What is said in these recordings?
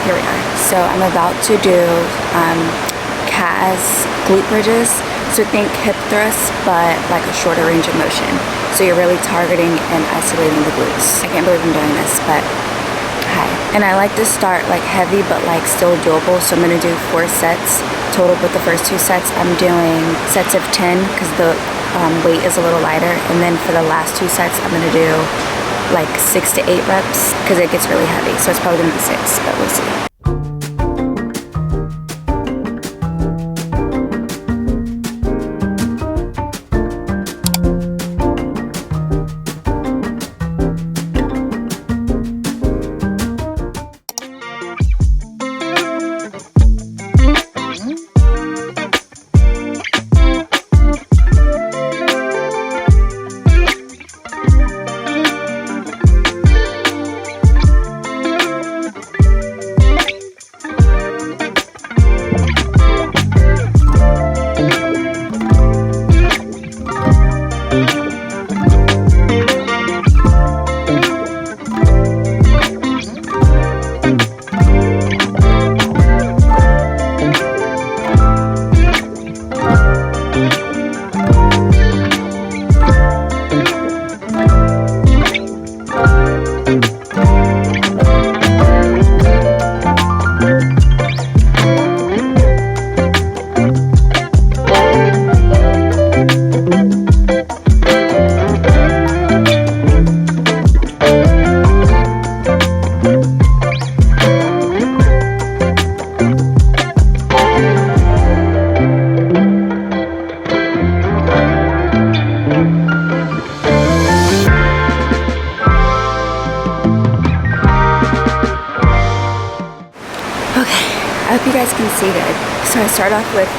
here we are. So I'm about to do calves glute bridges. So think hip thrusts, but like a shorter range of motion. So you're really targeting and isolating the glutes. I can't believe I'm doing this, but hi. And I like to start like heavy, but like still doable. So I'm gonna do 4 sets total, but the first 2 sets I'm doing sets of 10 because the weight is a little lighter. And then for the last 2 sets, I'm gonna do like 6 to 8 reps because it gets really heavy. So it's probably gonna be 6, but we'll see. I hope you guys can see good. So I start off with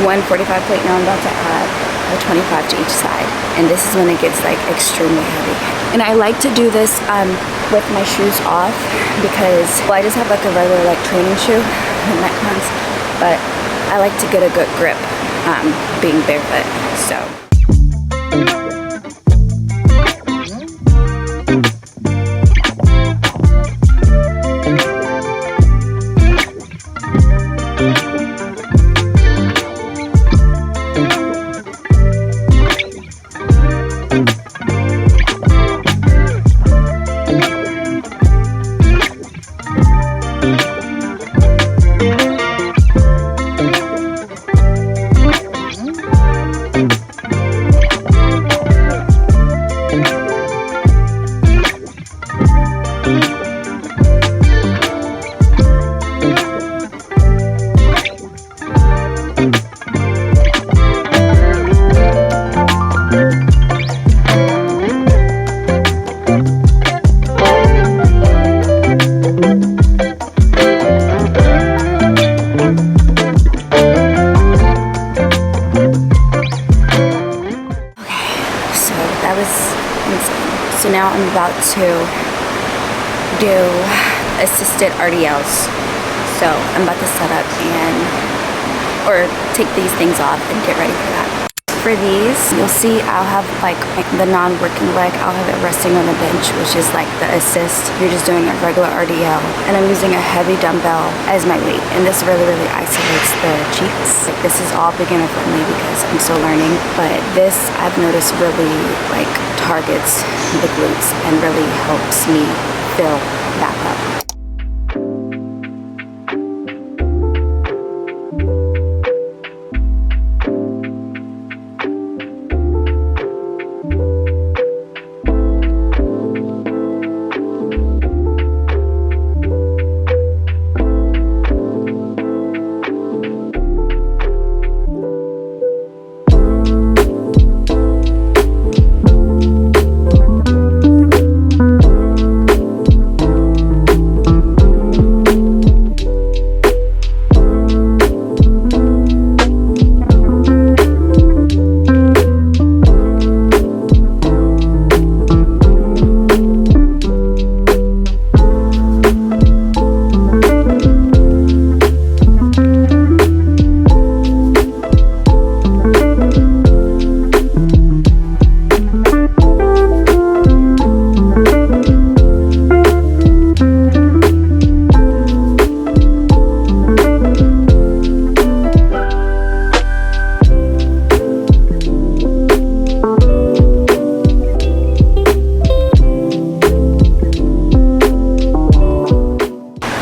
145 plate, now I'm about to add a 25 to each side. And this is when it gets like extremely heavy. And I like to do this with my shoes off because, well, I just have like a regular like training shoe, Metcons, but I like to get a good grip being barefoot, so. So now I'm about to do assisted RDLs. So I'm about to set up or take these things off and get ready for that. For these, you'll see I'll have like the non-working leg, I'll have it resting on the bench, which is like the assist. You're just doing a regular RDL. And I'm using a heavy dumbbell as my weight. And this really, really isolates the cheeks. Like this is all beginner friendly because I'm still learning. But this I've noticed really like targets the glutes and really helps me fill back up.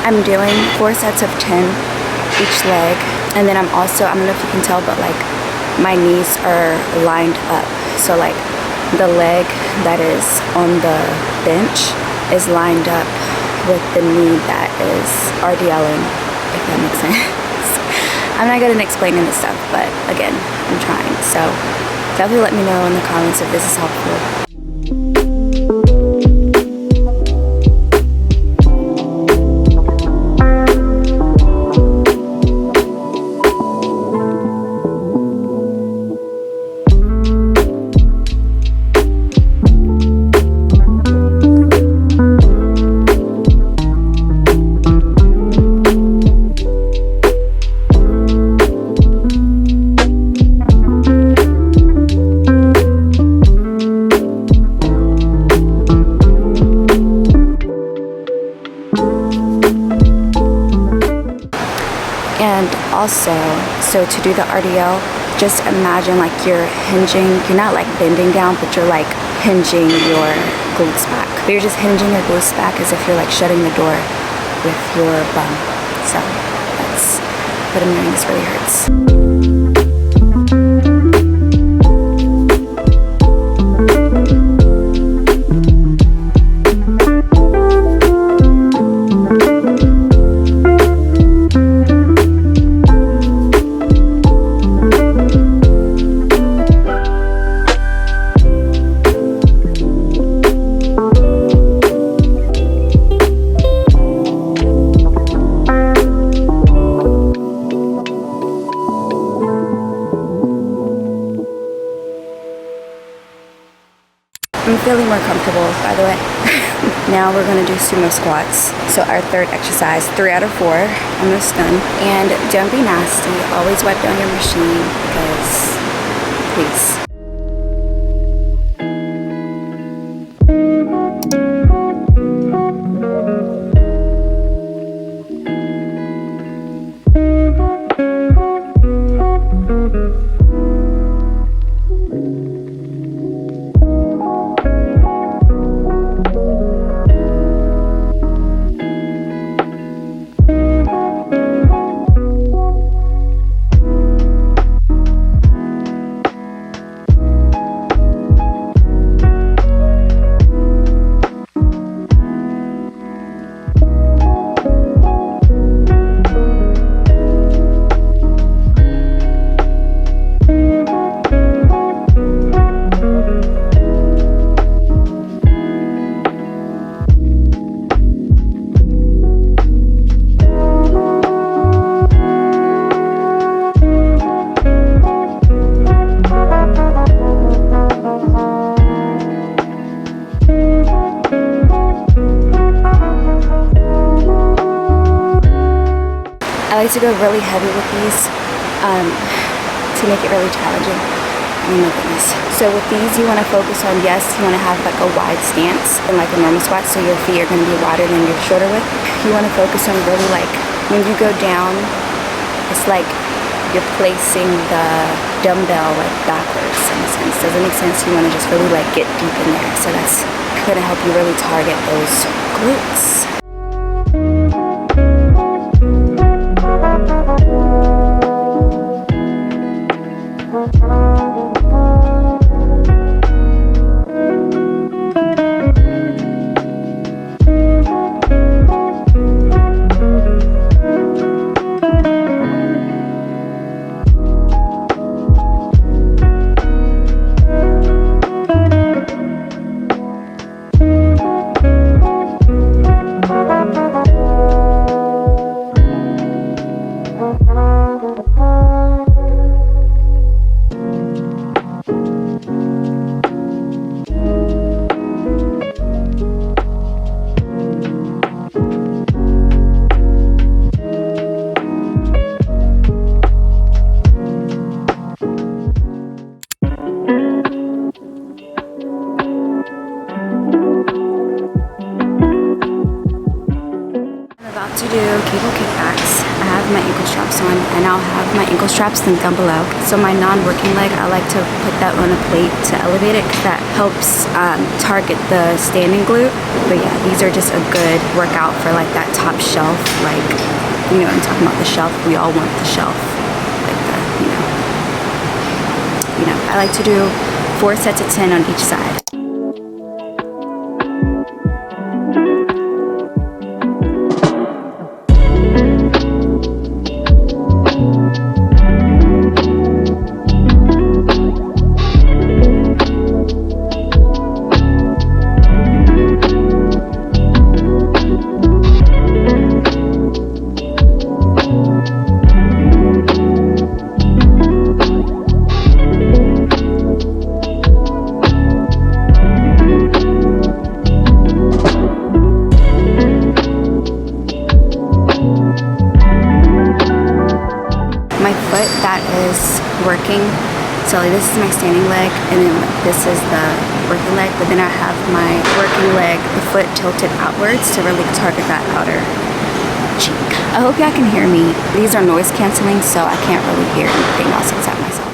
I'm doing 4 sets of 10 each leg. And then I don't know if you can tell, but like my knees are lined up. So like the leg that is on the bench is lined up with the knee that is RDLing, if that makes sense. I'm not good at explaining this stuff, but again, I'm trying. So definitely let me know in the comments if this is helpful. And also, so to do the RDL, just imagine like you're hinging, you're not like bending down, but you're like hinging your glutes back. But you're just hinging your glutes back as if you're like shutting the door with your bum. So that's what I'm doing. This really hurts. I'm feeling more comfortable, by the way. Now we're gonna do sumo squats. So our third exercise, 3 out of 4, almost done. And don't be nasty, always wipe down your machine because, please. I like to go really heavy with these to make it really challenging. Oh my goodness. So with these, you want to focus on, yes, you want to have like a wide stance and like a normal squat, so your feet are going to be wider than your shoulder width. You want to focus on really like, when you go down, it's like you're placing the dumbbell like backwards in a sense. Does it make sense? You want to just really like get deep in there. So that's going to help you really target those glutes. About to do cable kickbacks. I have my ankle straps on, and I'll have my ankle straps linked down below. So my non-working leg, I like to put that on a plate to elevate it because that helps target the standing glute. But yeah, these are just a good workout for like that top shelf. Like, you know, I'm talking about the shelf. We all want the shelf. Like the, you know. I like to do 4 sets of 10 on each side. My foot that is working, so like this is my standing leg, and then this is the working leg, but then I have my working leg, the foot tilted outwards to really target that outer cheek. I hope y'all can hear me. These are noise canceling, so I can't really hear anything else except myself.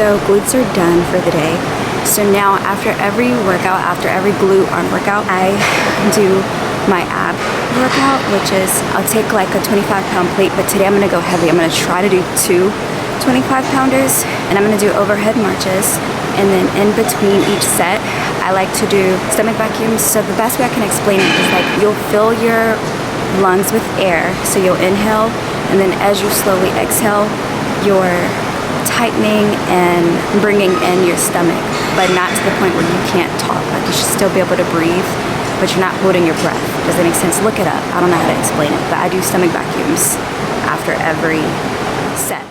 So glutes are done for the day. So now after every workout, after every glute arm workout, I do my ab workout, which is I'll take like a 25-pound plate, but today I'm gonna go heavy. I'm gonna try to do 2 25-pounders, and I'm gonna do overhead marches. And then in between each set, I like to do stomach vacuums. So the best way I can explain it is like you'll fill your lungs with air. So you'll inhale, and then as you slowly exhale, you're tightening and bringing in your stomach, but not to the point where you can't talk. Like you should still be able to breathe, but you're not holding your breath. Does that make sense? Look it up. I don't know how to explain it, but I do stomach vacuums after every set.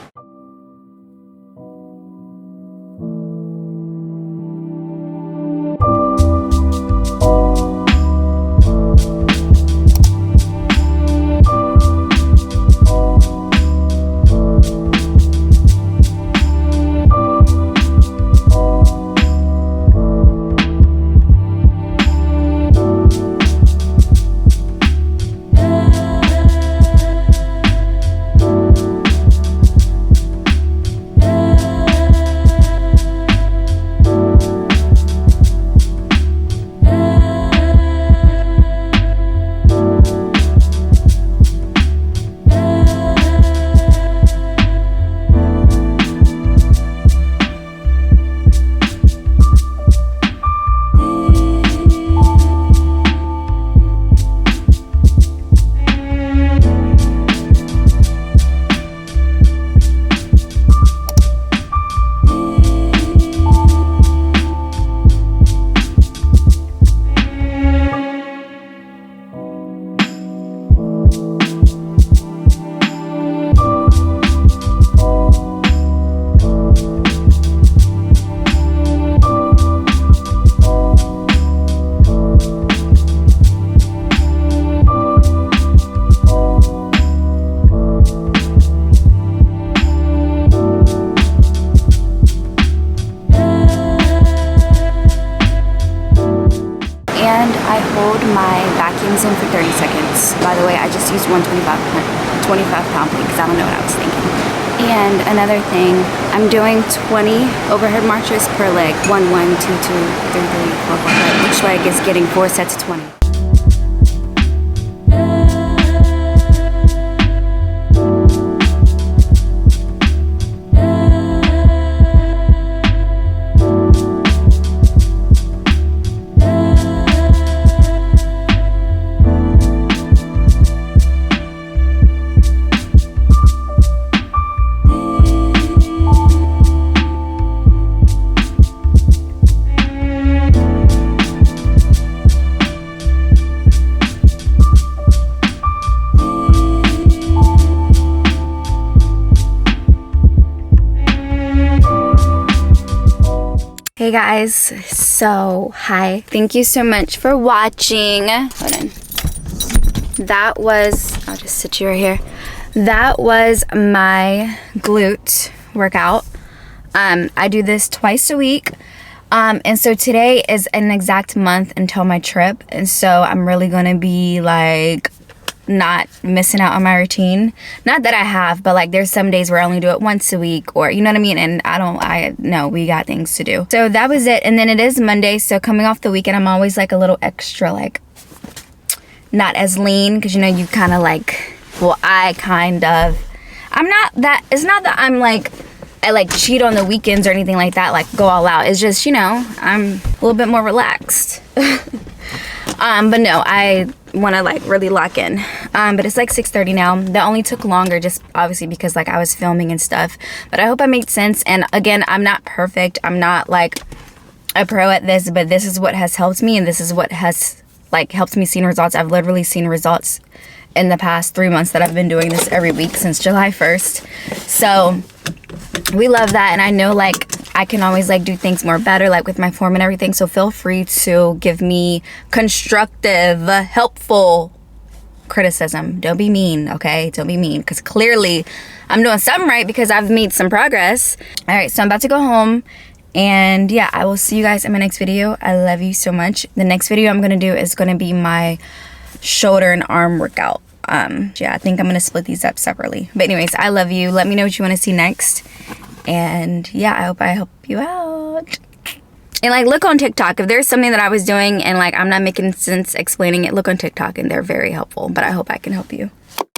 and I hold my vacuums in for 30 seconds. By the way, I just used 25-pound plate because I don't know what I was thinking. And another thing, I'm doing 20 overhead marches per leg. 1, 1, 2, 2, 3, 3, 4, 4, 5. Each leg is getting 4 sets of 20. Hey guys, so hi. Thank you so much for watching. Hold on. That was, I'll just sit you right here. That was my glute workout. I do this twice a week. And so today is an exact month until my trip. And so I'm really gonna be like not missing out on my routine. Not that I have, but like there's some days where I only do it once a week, or you know what I mean, and I know we got things to do. So that was it. And then it is Monday, so coming off the weekend, I'm always like a little extra like not as lean, because you know you kind of like, well, I'm not that, it's not that I'm like I like cheat on the weekends or anything like that, like go all out. It's just, you know, I'm a little bit more relaxed. But no, I want to like really lock in. But it's like 6:30 now. That only took longer just obviously because like I was filming and stuff. But I hope I made sense. And again, I'm not perfect. I'm not like a pro at this, but this is what has helped me, and this is what has like helped me see results. I've literally seen results in the past 3 months that I've been doing this every week since July 1st. So we love that, and I know like I can always like do things more better, like with my form and everything. So feel free to give me constructive, helpful criticism. Don't be mean, okay? Don't be mean, because clearly I'm doing something right because I've made some progress. All right, so I'm about to go home, and yeah, I will see you guys in my next video. I love you so much. The next video I'm gonna do is gonna be my shoulder and arm workout. Yeah, I think I'm gonna split these up separately. But anyways, I love you. Let me know what you want to see next. And yeah, I hope I help you out. And like look on TikTok. If there's something that I was doing and like I'm not making sense explaining it, look on TikTok and they're very helpful. But I hope I can help you.